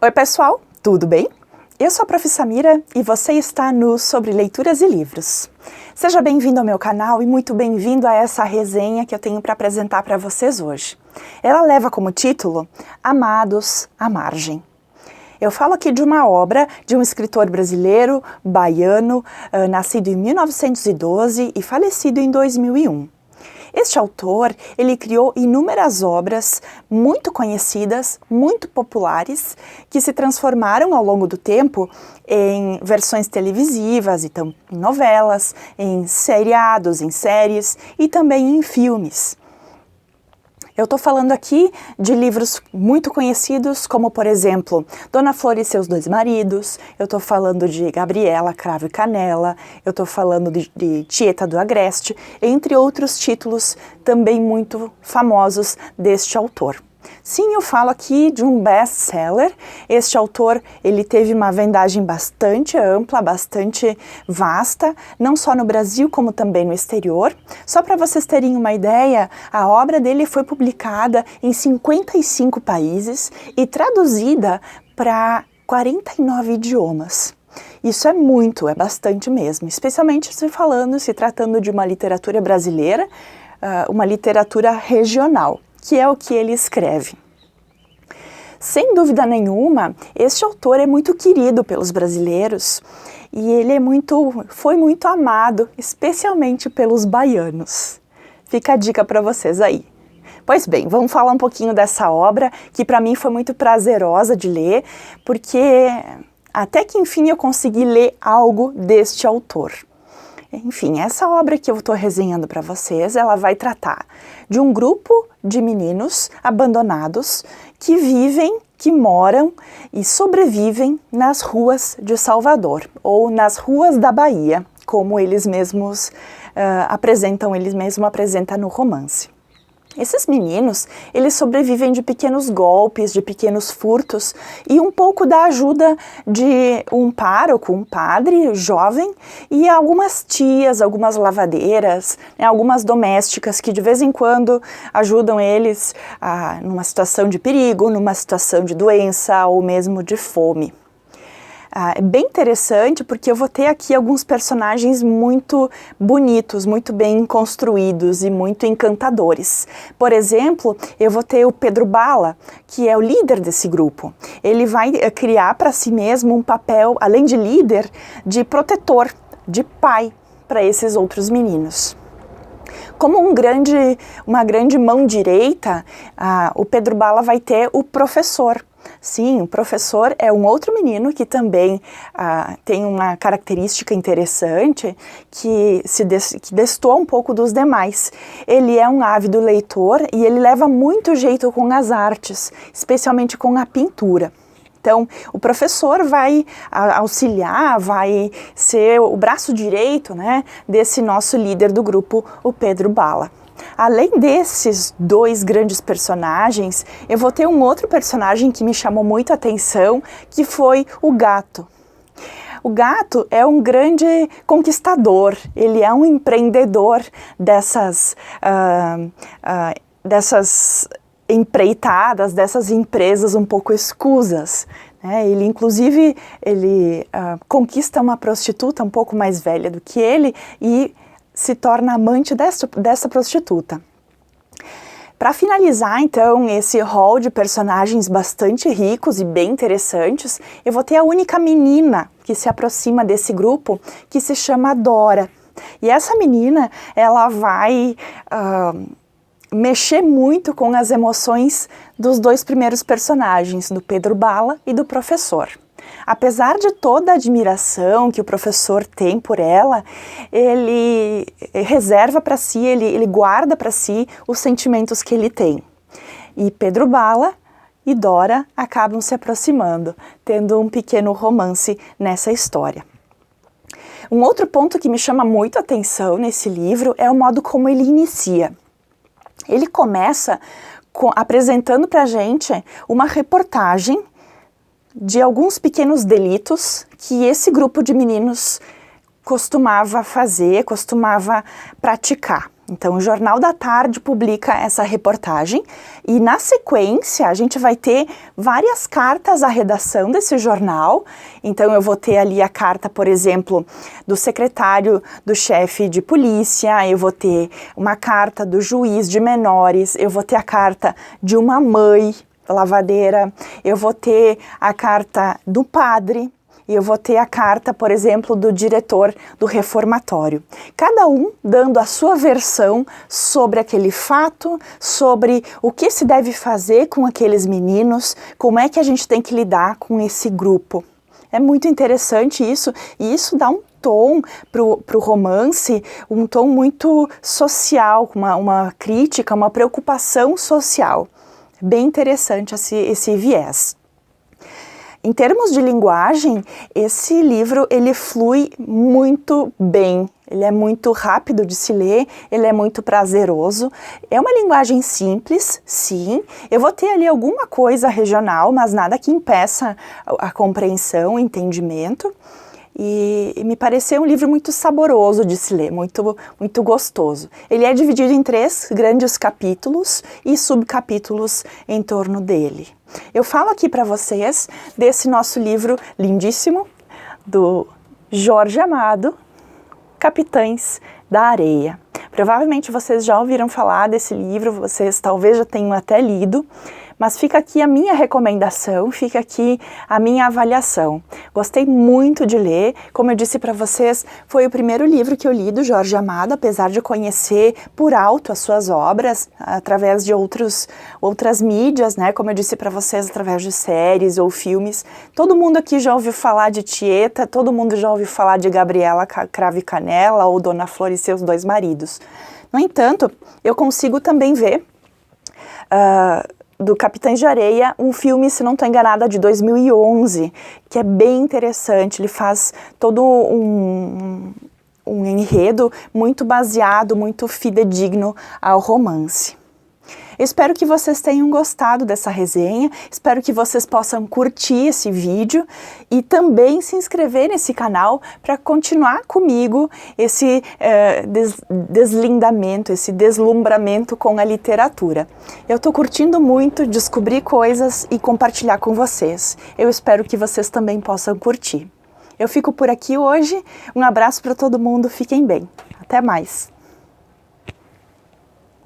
Oi pessoal, tudo bem? Eu sou a Prof. Samira e você está no Sobre Leituras e Livros. Seja bem-vindo ao meu canal e muito bem-vindo a essa resenha que eu tenho para apresentar para vocês hoje. Ela leva como título Amados à Margem. Eu falo aqui de uma obra de um escritor brasileiro, baiano, nascido em 1912 e falecido em 2001. Este autor, ele criou inúmeras obras muito conhecidas, muito populares, que se transformaram ao longo do tempo em versões televisivas, então em novelas, em seriados, em séries e também em filmes. Eu estou falando aqui de livros muito conhecidos, como, por exemplo, Dona Flor e Seus Dois Maridos, eu estou falando de Gabriela, Cravo e Canela, eu estou falando de Tieta do Agreste, entre outros títulos também muito famosos deste autor. Sim, eu falo aqui de um best-seller. Este autor, ele teve uma vendagem bastante ampla, bastante vasta, não só no Brasil, como também no exterior. Só para vocês terem uma ideia, a obra dele foi publicada em 55 países e traduzida para 49 idiomas. Isso é muito, é bastante mesmo, especialmente se tratando de uma literatura brasileira, uma literatura regional, que é o que ele escreve. Sem dúvida nenhuma, este autor é muito querido pelos brasileiros e ele foi muito amado, especialmente pelos baianos. Fica a dica para vocês aí. Pois bem, vamos falar um pouquinho dessa obra, que para mim foi muito prazerosa de ler, porque até que enfim eu consegui ler algo deste autor. Enfim, essa obra que eu estou resenhando para vocês, ela vai tratar de um grupo de meninos abandonados que vivem, que moram e sobrevivem nas ruas de Salvador, ou nas ruas da Bahia, como eles mesmos apresentam no romance. Esses meninos, eles sobrevivem de pequenos golpes, de pequenos furtos e um pouco da ajuda de um pároco, um padre jovem e algumas tias, algumas lavadeiras, algumas domésticas que de vez em quando ajudam eles numa situação de perigo, numa situação de doença ou mesmo de fome. É bem interessante porque eu vou ter aqui alguns personagens muito bonitos, muito bem construídos e muito encantadores. Por exemplo, eu vou ter o Pedro Bala, que é o líder desse grupo. Ele vai criar para si mesmo um papel, além de líder, de protetor, de pai para esses outros meninos. Como uma grande mão direita, o Pedro Bala vai ter o professor. Sim, o professor é um outro menino que também tem uma característica interessante que destoa um pouco dos demais. Ele é um ávido leitor e ele leva muito jeito com as artes, especialmente com a pintura. Então, o professor vai auxiliar, vai ser o braço direito, né, desse nosso líder do grupo, o Pedro Bala. Além desses dois grandes personagens, eu vou ter um outro personagem que me chamou muito a atenção, que foi o Gato. O Gato é um grande conquistador, ele é um empreendedor dessas empreitadas, dessas empresas um pouco escusas. Ele, inclusive, conquista uma prostituta um pouco mais velha do que ele e se torna amante dessa prostituta. Para finalizar, então, esse hall de personagens bastante ricos e bem interessantes, eu vou ter a única menina que se aproxima desse grupo, que se chama Dora. E essa menina, ela vai mexer muito com as emoções dos dois primeiros personagens, do Pedro Bala e do professor. Apesar de toda a admiração que o professor tem por ela, ele reserva para si, ele guarda para si os sentimentos que ele tem. E Pedro Bala e Dora acabam se aproximando, tendo um pequeno romance nessa história. Um outro ponto que me chama muito a atenção nesse livro é o modo como ele inicia. Ele começa apresentando para a gente uma reportagem de alguns pequenos delitos que esse grupo de meninos costumava praticar. Então, o Jornal da Tarde publica essa reportagem e, na sequência, a gente vai ter várias cartas à redação desse jornal. Então, eu vou ter ali a carta, por exemplo, do secretário do chefe de polícia, eu vou ter uma carta do juiz de menores, eu vou ter a carta de uma mãe lavadeira, eu vou ter a carta do padre, e eu vou ter a carta, por exemplo, do diretor do reformatório. Cada um dando a sua versão sobre aquele fato, sobre o que se deve fazer com aqueles meninos, como é que a gente tem que lidar com esse grupo. É muito interessante isso, e isso dá um tom para o romance, um tom muito social, uma crítica, uma preocupação social. Bem interessante esse viés. Em termos de linguagem, esse livro ele flui muito bem, ele é muito rápido de se ler, ele é muito prazeroso. É uma linguagem simples, sim. Eu vou ter ali alguma coisa regional, mas nada que impeça a compreensão, o entendimento. E me pareceu um livro muito saboroso de se ler, muito gostoso. Ele é dividido em 3 grandes capítulos e subcapítulos em torno dele. Eu falo aqui para vocês desse nosso livro lindíssimo, do Jorge Amado, Capitães da Areia. Provavelmente vocês já ouviram falar desse livro, vocês talvez já tenham até lido, mas fica aqui a minha recomendação, fica aqui a minha avaliação. Gostei muito de ler, como eu disse para vocês, foi o primeiro livro que eu li do Jorge Amado, apesar de conhecer por alto as suas obras, através de outras mídias, né? Como eu disse para vocês, através de séries ou filmes. Todo mundo aqui já ouviu falar de Tieta, todo mundo já ouviu falar de Gabriela Cravo e Canela ou Dona Flor e seus 2 maridos. No entanto, eu consigo também ver do Capitães de Areia, um filme, se não estou enganada, de 2011, que é bem interessante. Ele faz todo um enredo muito baseado, muito fidedigno ao romance. Eu espero que vocês tenham gostado dessa resenha, espero que vocês possam curtir esse vídeo e também se inscrever nesse canal para continuar comigo esse deslindamento, esse deslumbramento com a literatura. Eu estou curtindo muito descobrir coisas e compartilhar com vocês. Eu espero que vocês também possam curtir. Eu fico por aqui hoje, um abraço para todo mundo, fiquem bem. Até mais!